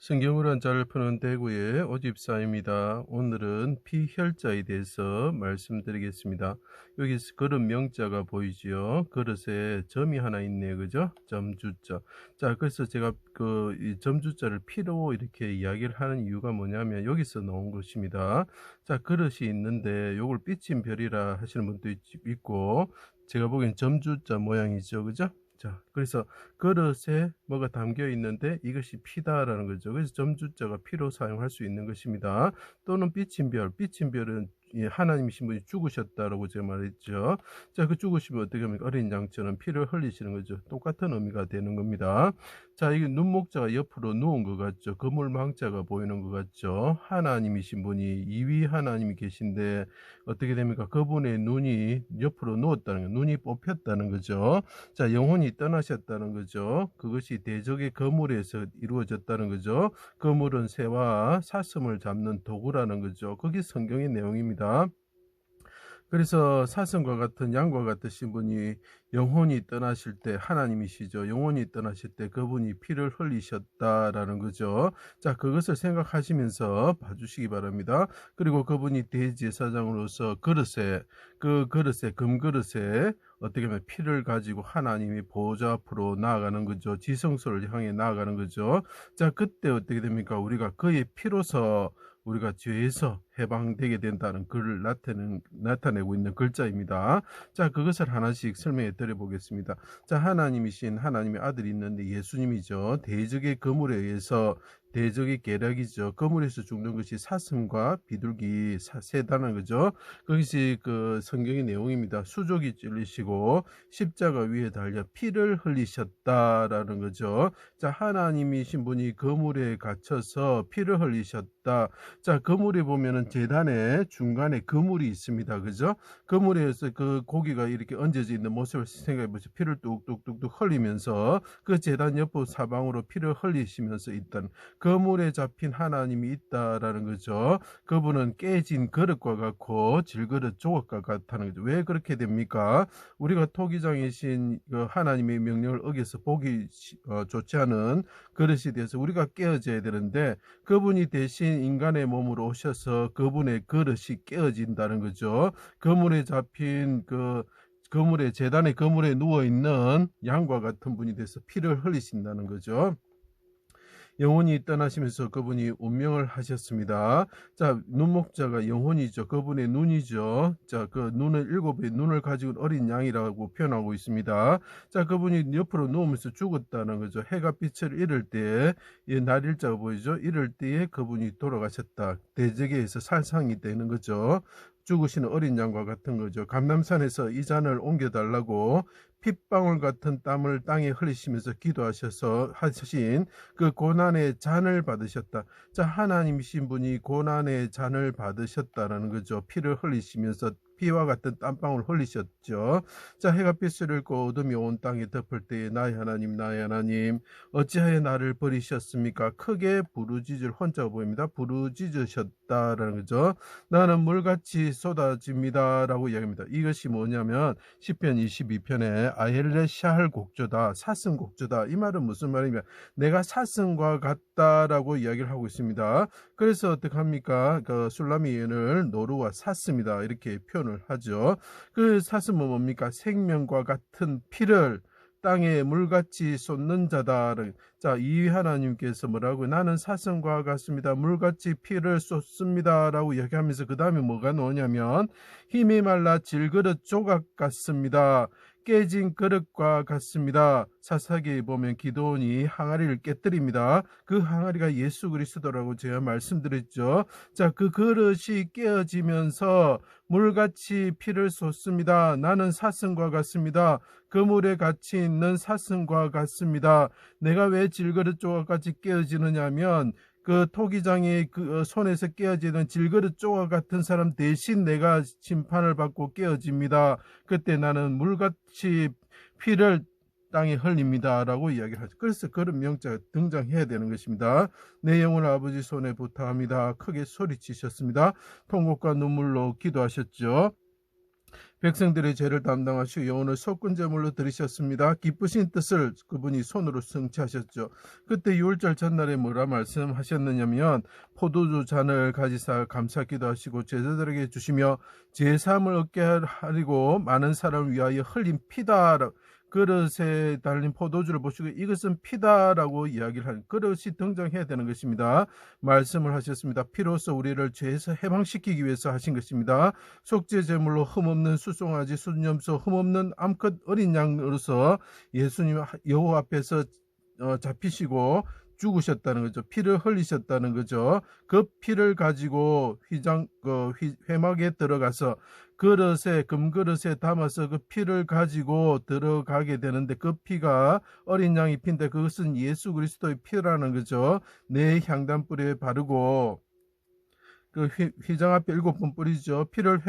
성경을 한자를 푸는 대구의 오집사입니다. 오늘은 피혈자에 대해서 말씀드리겠습니다. 여기 그릇 명자가 보이지요. 그릇에 점이 하나 있네요. 그죠? 점주자. 자, 그래서 제가 이 점주자를 피로 이렇게 이야기를 하는 이유가 뭐냐면 여기서 나온 것입니다. 자, 그릇이 있는데 요걸 삐친 별이라 하시는 분도 있고, 제가 보기엔 점주자 모양이죠. 그죠? 자, 그래서 그릇에 뭐가 담겨 있는데 이것이 피다라는 거죠. 그래서 점주자가 피로 사용할 수 있는 것입니다. 또는 삐친 별, 삐친 별은 하나님이신 분이 죽으셨다라고 제가 말했죠. 자, 그 죽으시면 어떻게 합니까? 어린 양처럼 피를 흘리시는 거죠. 똑같은 의미가 되는 겁니다. 자, 이게 눈목자가 옆으로 누운 것 같죠. 거물망자가 보이는 것 같죠. 하나님이신 분이 이위 하나님이 계신데 어떻게 됩니까? 그분의 눈이 옆으로 누웠다는 거, 눈이 뽑혔다는 거죠. 자, 영혼이 떠나셨다는 거죠. 그것이 대적의 거물에서 이루어졌다는 거죠. 거물은 새와 사슴을 잡는 도구라는 거죠. 그게 성경의 내용입니다. 그래서 사슴과 같은 양과 같으신 분이 영혼이 떠나실 때 하나님이시죠. 영혼이 떠나실 때 그분이 피를 흘리셨다라는 거죠. 자, 그것을 생각하시면서 봐주시기 바랍니다. 그리고 그분이 대제사장으로서 그릇에 금그릇에 어떻게 보면 피를 가지고 하나님이 보좌 앞으로 나아가는 거죠. 지성소를 향해 나아가는 거죠. 자, 그때 어떻게 됩니까? 우리가 그의 피로서 우리가 죄에서 해방되게 된다는 글을 나타내고 있는 글자입니다. 자, 그것을 하나씩 설명해 드려 보겠습니다. 자, 하나님이신 하나님의 아들이 있는데 예수님이죠. 대적의 거물에 의해서 대적의 계략이죠. 거물에서 죽는 것이 사슴과 비둘기 세다는 거죠. 그것이 그 성경의 내용입니다. 수족이 찔리시고 십자가 위에 달려 피를 흘리셨다라는 거죠. 자, 하나님이신 분이 거물에 갇혀서 피를 흘리셨다. 자, 거물에 보면은 제단의 중간에 거물이 있습니다. 그죠? 거물에서 그 고기가 이렇게 얹어져 있는 모습을 생각해 보세요. 피를 뚝뚝뚝뚝 흘리면서 그 제단 옆 사방으로 피를 흘리시면서 있다는 거물에 잡힌 하나님이 있다라는 거죠. 그분은 깨진 그릇과 같고 질그릇 조각과 같다는 거죠. 왜 그렇게 됩니까? 우리가 토기장이신 그 하나님의 명령을 어겨서 보기 좋지 않은 그릇이 돼서 우리가 깨어져야 되는데 그분이 대신 인간의 몸으로 오셔서 그분의 그릇이 깨어진다는 거죠. 그물에 잡힌 그물에 제단의 그물에 누워 있는 양과 같은 분이 돼서 피를 흘리신다는 거죠. 영혼이 떠나시면서 그분이 운명을 하셨습니다. 자, 눈목자가 영혼이죠. 그분의 눈이죠. 자, 그 눈을 일곱의 눈을 가지고 어린 양이라고 표현하고 있습니다. 자, 그분이 옆으로 누우면서 죽었다는 거죠. 해가 빛을 잃을 때에 이 날일자가 보이죠. 이럴 때에 그분이 돌아가셨다. 대적에서 살상이 되는 거죠. 죽으시는 어린 양과 같은 거죠. 감람산에서 이 잔을 옮겨달라고 핏방울 같은 땀을 땅에 흘리시면서 기도하셔서 하신 그 고난의 잔을 받으셨다. 자, 하나님이신 분이 고난의 잔을 받으셨다라는 거죠. 피를 흘리시면서 피와 같은 땀방울 흘리셨죠. 자, 해가 빛을 잃고 어둠이 온 땅에 덮을 때에 나의 하나님 어찌하여 나를 버리셨습니까? 크게 부르짖을 혼자 보입니다. 부르짖으셨다라는 거죠. 나는 물같이 쏟아집니다 라고 이야기합니다. 이것이 뭐냐면 시편 22편에 아헬레 샤할 곡조다, 사슴 곡조다. 이 말은 무슨 말이냐, 내가 사슴과 같다라고 이야기를 하고 있습니다. 그래서 어떻게 합니까? 그 술라미엔을 노루와 사슴이다 이렇게 표현을 하죠. 그 사슴은 뭡니까? 생명과 같은 피를 땅에 물같이 쏟는 자다. 자, 이 하나님께서 뭐라고? 나는 사슴과 같습니다. 물같이 피를 쏟습니다 라고 이야기하면서 그 다음에 뭐가 나오냐면 힘이 말라 질그릇 조각 같습니다. 깨진 그릇과 같습니다. 사사기에 보면 기도원이 항아리를 깨뜨립니다. 그 항아리가 예수 그리스도라고 제가 말씀드렸죠. 자, 그 그릇이 깨어지면서 물같이 피를 쏟습니다. 나는 사슴과 같습니다. 그물에 갇혀 있는 사슴과 같습니다. 내가 왜 질그릇 조각같이 깨어지느냐 하면 그 토기장의 그 손에서 깨어지는 질그릇 조각 같은 사람 대신 내가 심판을 받고 깨어집니다. 그때 나는 물같이 피를 땅에 흘립니다 라고 이야기를 하죠. 그래서 그런 명자가 등장해야 되는 것입니다. 내 영혼을 아버지 손에 부탁합니다. 크게 소리치셨습니다. 통곡과 눈물로 기도하셨죠. 백성들의 죄를 담당하시고 영혼을 속건제물로 드리셨습니다. 기쁘신 뜻을 그분이 손으로 성취하셨죠. 그때 6월절 전날에 뭐라 말씀하셨느냐면 포도주 잔을 가지사 감사기도 하시고 제자들에게 주시며 제사함을 얻게 하리고 많은 사람을 위하여 흘린 피다. 그릇에 달린 포도주를 보시고 이것은 피다라고 이야기를 하는 그릇이 등장해야 되는 것입니다. 말씀을 하셨습니다. 피로써 우리를 죄에서 해방시키기 위해서 하신 것입니다. 속죄 제물로 흠없는 수송아지 순염소 흠없는 암컷 어린 양으로서 예수님 여호와 앞에서 잡히시고 죽으셨다는 거죠. 피를 흘리셨다는 거죠. 그 피를 가지고 회막에 들어가서 그릇에 금그릇에 담아서 그 피를 가지고 들어가게 되는데 그 피가 어린 양의 피인데 그것은 예수 그리스도의 피라는 거죠. 내 향단불에 바르고 그 휘장 앞에 7번 뿌리죠. 피를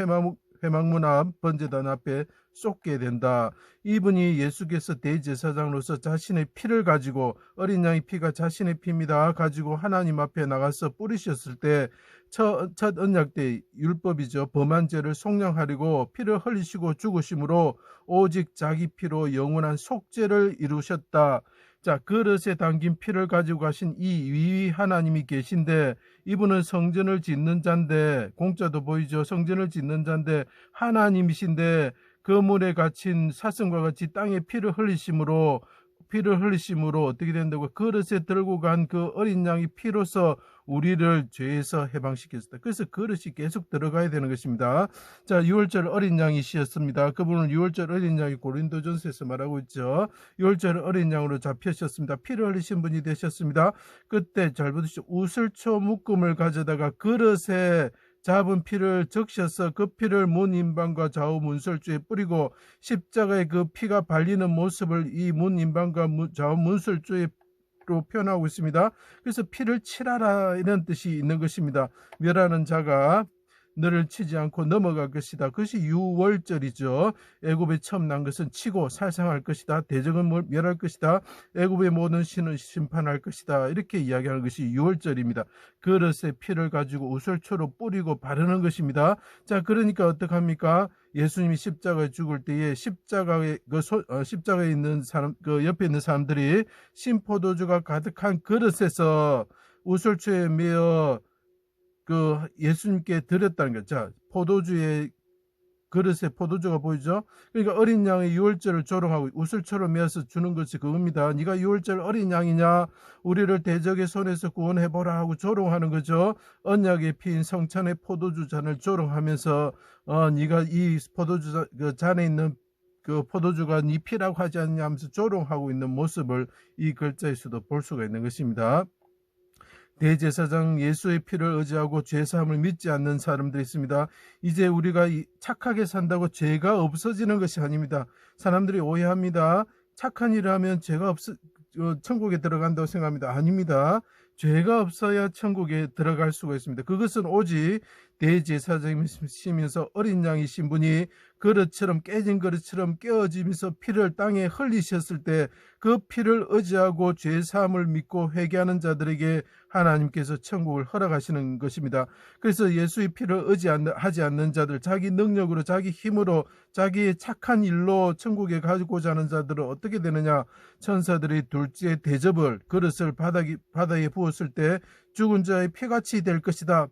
회막문 앞 번제단 앞에 쏟게 된다. 이분이 예수께서 대제사장으로서 자신의 피를 가지고 어린 양의 피가 자신의 피입니다. 가지고 하나님 앞에 나가서 뿌리셨을 때 첫 언약 때 율법이죠. 범한 죄를 속량하려고 피를 흘리시고 죽으심으로 오직 자기 피로 영원한 속죄를 이루셨다. 자, 그릇에 담긴 피를 가지고 가신 이 위위 하나님이 계신데 이분은 성전을 짓는 자인데 공짜도 보이죠. 성전을 짓는 자인데 하나님이신데 그 물에 갇힌 사슴과 같이 땅에 피를 흘리심으로 어떻게 된다고 그릇에 들고 간 그 어린 양의 피로서 우리를 죄에서 해방시켰다. 그래서 그릇이 계속 들어가야 되는 것입니다. 자, 6월절 어린 양이시였습니다. 그분은 6월절 어린 양이 고린도전서에서 말하고 있죠. 6월절 어린 양으로 잡히셨습니다. 피를 흘리신 분이 되셨습니다. 그때 잘 보시죠. 우슬초 묶음을 가져다가 그릇에 잡은 피를 적셔서 그 피를 문인방과 좌우 문설주에 뿌리고 십자가에 그 피가 발리는 모습을 이 문인방과 좌우 문설주에 로 표현하고 있습니다. 그래서 피를 칠하라 이런 뜻이 있는 것입니다. 멸하는 자가 너를 치지 않고 넘어갈 것이다. 그것이 유월절이죠. 애굽에 처음 난 것은 치고 살상할 것이다. 대적은 멸할 것이다. 애굽의 모든 신은 심판할 것이다. 이렇게 이야기하는 것이 유월절입니다. 그릇에 피를 가지고 우슬초로 뿌리고 바르는 것입니다. 자, 그러니까 어떡합니까? 예수님이 십자가에 죽을 때에 십자가에 있는 사람, 그 옆에 있는 사람들이 신포도주가 가득한 그릇에서 우슬초에 매어 그 예수님께 드렸다는 거죠. 자, 포도주의 그릇에 포도주가 보이죠? 그러니까 어린 양의 유월절을 조롱하고 우슬초로 매어서 주는 것이 그겁니다. 네가 유월절 어린 양이냐? 우리를 대적의 손에서 구원해보라 하고 조롱하는 거죠. 언약의 피인 성찬의 포도주 잔을 조롱하면서 네가 이 포도주 그 잔에 있는 그 포도주가 네 피라고 하지 않냐 하면서 조롱하고 있는 모습을 이 글자에서도 볼 수가 있는 것입니다. 대제사장 예수의 피를 의지하고 죄사함을 믿지 않는 사람들이 있습니다. 이제 우리가 착하게 산다고 죄가 없어지는 것이 아닙니다. 사람들이 오해합니다. 착한 일을 하면 죄가 천국에 들어간다고 생각합니다. 아닙니다. 죄가 없어야 천국에 들어갈 수가 있습니다. 그것은 오직 대제사장이시면서 어린 양이신 분이 그릇처럼 깨진 그릇처럼 깨어지면서 피를 땅에 흘리셨을 때 그 피를 의지하고 죄사함을 믿고 회개하는 자들에게 하나님께서 천국을 허락하시는 것입니다. 그래서 예수의 피를 의지하지 않는 자들, 자기 능력으로 자기 힘으로 자기의 착한 일로 천국에 가고자 하는 자들은 어떻게 되느냐? 천사들이 둘째 대접을 그릇을 바다에 부었을 때 죽은 자의 피같이 될 것이다.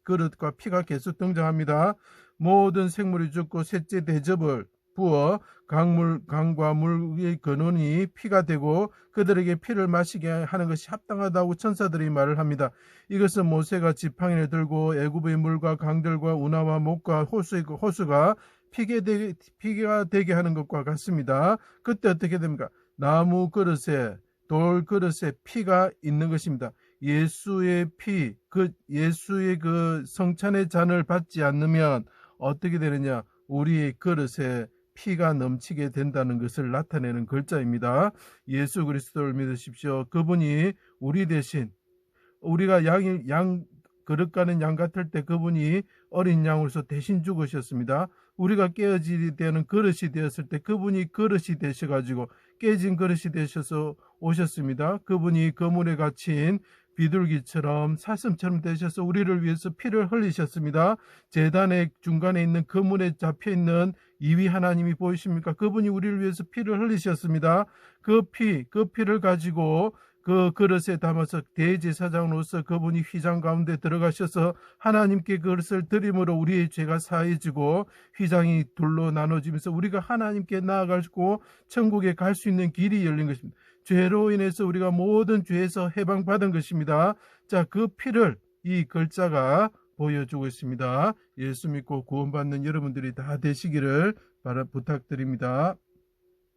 그릇과 피가 계속 등장합니다. 모든 생물이 죽고 셋째 대접을 부어 강과 물의 근원이 피가 되고 그들에게 피를 마시게 하는 것이 합당하다고 천사들이 말을 합니다. 이것은 모세가 지팡이를 들고 애굽의 물과 강들과 운하와 목과 호수가 피가 되게 하는 것과 같습니다. 그때 어떻게 됩니까? 나무 그릇에 돌 그릇에 피가 있는 것입니다. 예수의 피, 예수의 그 성찬의 잔을 받지 않으면 어떻게 되느냐? 우리의 그릇에 피가 넘치게 된다는 것을 나타내는 글자입니다. 예수 그리스도를 믿으십시오. 그분이 우리 대신 우리가 그릇 가는 양 같을 때 그분이 어린 양으로서 대신 죽으셨습니다. 우리가 깨어지게 되는 그릇이 되었을 때 그분이 그릇이 되셔가지고 깨진 그릇이 되셔서 오셨습니다. 그분이 그물에 갇힌 비둘기처럼 사슴처럼 되셔서 우리를 위해서 피를 흘리셨습니다. 제단의 중간에 있는 그 문에 잡혀있는 이위 하나님이 보이십니까? 그분이 우리를 위해서 피를 흘리셨습니다. 그 피를 가지고 그 그릇에 담아서 대제사장으로서 그분이 휘장 가운데 들어가셔서 하나님께 그릇을 드림으로 우리의 죄가 사해지고 휘장이 둘로 나눠지면서 우리가 하나님께 나아가고 천국에 갈 수 있는 길이 열린 것입니다. 죄로 인해서 우리가 모든 죄에서 해방받은 것입니다. 자, 그 피를 이 글자가 보여주고 있습니다. 예수 믿고 구원받는 여러분들이 다 되시기를 부탁드립니다.